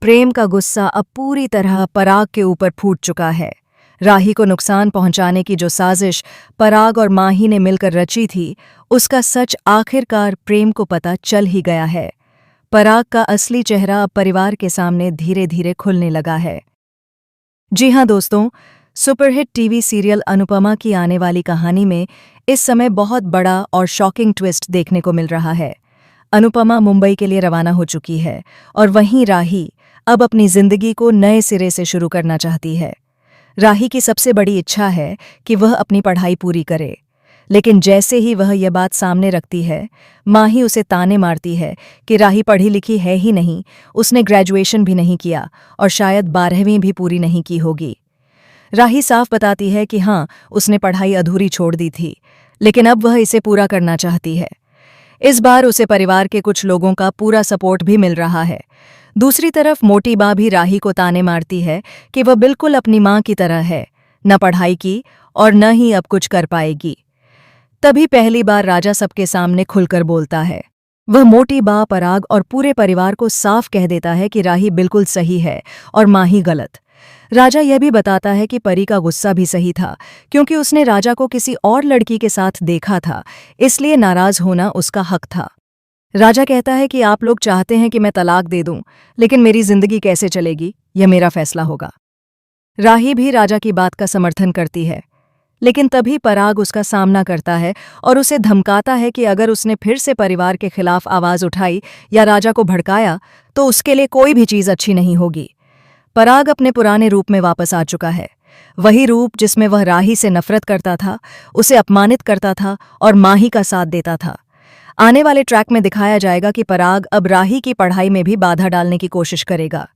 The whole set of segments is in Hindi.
प्रेम का गुस्सा अब पूरी तरह पराग के ऊपर फूट चुका है। राही को नुकसान पहुंचाने की जो साजिश पराग और माही ने मिलकर रची थी, उसका सच आखिरकार प्रेम को पता चल ही गया है। पराग का असली चेहरा अब परिवार के सामने धीरे धीरे खुलने लगा है। जी हाँ दोस्तों, सुपरहिट टीवी सीरियल अनुपमा की आने वाली कहानी में इस समय बहुत बड़ा और शॉकिंग ट्विस्ट देखने को मिल रहा है। अनुपमा मुंबई के लिए रवाना हो चुकी है और वहीं राही अब अपनी जिंदगी को नए सिरे से शुरू करना चाहती है। राही की सबसे बड़ी इच्छा है कि वह अपनी पढ़ाई पूरी करे, लेकिन जैसे ही वह यह बात सामने रखती है, माही उसे ताने मारती है कि राही पढ़ी लिखी है ही नहीं, उसने ग्रेजुएशन भी नहीं किया और शायद 12वीं भी पूरी नहीं की होगी। राही साफ बताती है कि हाँ, उसने पढ़ाई अधूरी छोड़ दी थी, लेकिन अब वह इसे पूरा करना चाहती है। इस बार उसे परिवार के कुछ लोगों का पूरा सपोर्ट भी मिल रहा है। दूसरी तरफ मोटी माँ भी राही को ताने मारती है कि वह बिल्कुल अपनी माँ की तरह है, न पढ़ाई की और न ही अब कुछ कर पाएगी। तभी पहली बार राजा सबके सामने खुलकर बोलता है। वह मोटी बा, पराग और पूरे परिवार को साफ कह देता है कि राही बिल्कुल सही है और माही गलत। राजा यह भी बताता है कि परी का गुस्सा भी सही था, क्योंकि उसने राजा को किसी और लड़की के साथ देखा था, इसलिए नाराज होना उसका हक था। राजा कहता है कि आप लोग चाहते हैं कि मैं तलाक दे दूं, लेकिन मेरी जिंदगी कैसे चलेगी, यह मेरा फैसला होगा। राही भी राजा की बात का समर्थन करती है, लेकिन तभी पराग उसका सामना करता है और उसे धमकाता है कि अगर उसने फिर से परिवार के खिलाफ आवाज उठाई या राजा को भड़काया तो उसके लिए कोई भी चीज अच्छी नहीं होगी। पराग अपने पुराने रूप में वापस आ चुका है, वही रूप जिसमें वह राही से नफरत करता था, उसे अपमानित करता था और माही का साथ देता था। आने वाले ट्रैक में दिखाया जाएगा कि पराग अब राही की पढ़ाई में भी बाधा डालने की कोशिश करेगा।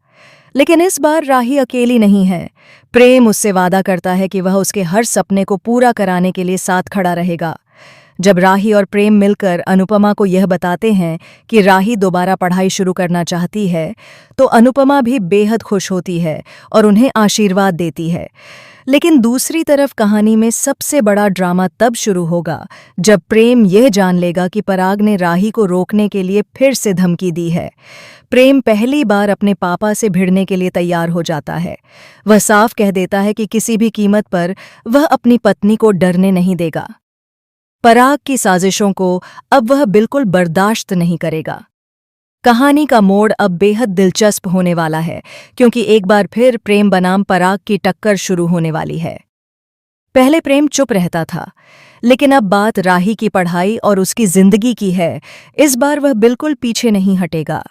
लेकिन इस बार राही अकेली नहीं है। प्रेम उससे वादा करता है कि वह उसके हर सपने को पूरा कराने के लिए साथ खड़ा रहेगा। जब राही और प्रेम मिलकर अनुपमा को यह बताते हैं कि राही दोबारा पढ़ाई शुरू करना चाहती है, तो अनुपमा भी बेहद खुश होती है और उन्हें आशीर्वाद देती है। लेकिन दूसरी तरफ कहानी में सबसे बड़ा ड्रामा तब शुरू होगा जब प्रेम यह जान लेगा कि पराग ने राही को रोकने के लिए फिर से धमकी दी है। प्रेम पहली बार अपने पापा से भिड़ने के लिए तैयार हो जाता है। वह साफ कह देता है कि किसी भी कीमत पर वह अपनी पत्नी को डरने नहीं देगा। पराग की साजिशों को अब वह बिल्कुल बर्दाश्त नहीं करेगा। कहानी का मोड़ अब बेहद दिलचस्प होने वाला है, क्योंकि एक बार फिर प्रेम बनाम पराग की टक्कर शुरू होने वाली है। पहले प्रेम चुप रहता था, लेकिन अब बात राही की पढ़ाई और उसकी जिंदगी की है। इस बार वह बिल्कुल पीछे नहीं हटेगा।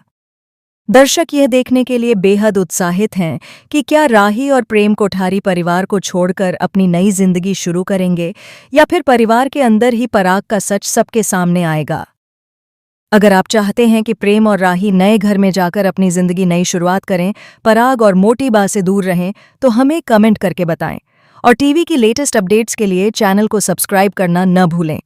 दर्शक यह देखने के लिए बेहद उत्साहित हैं कि क्या राही और प्रेम कोठारी परिवार को छोड़कर अपनी नई जिंदगी शुरू करेंगे, या फिर परिवार के अंदर ही पराग का सच सबके सामने आएगा। अगर आप चाहते हैं कि प्रेम और राही नए घर में जाकर अपनी जिंदगी नई शुरुआत करें, पराग और मोटी बा से दूर रहें, तो हमें कमेंट करके बताएं। और टीवी की लेटेस्ट अपडेट्स के लिए चैनल को सब्सक्राइब करना न भूलें।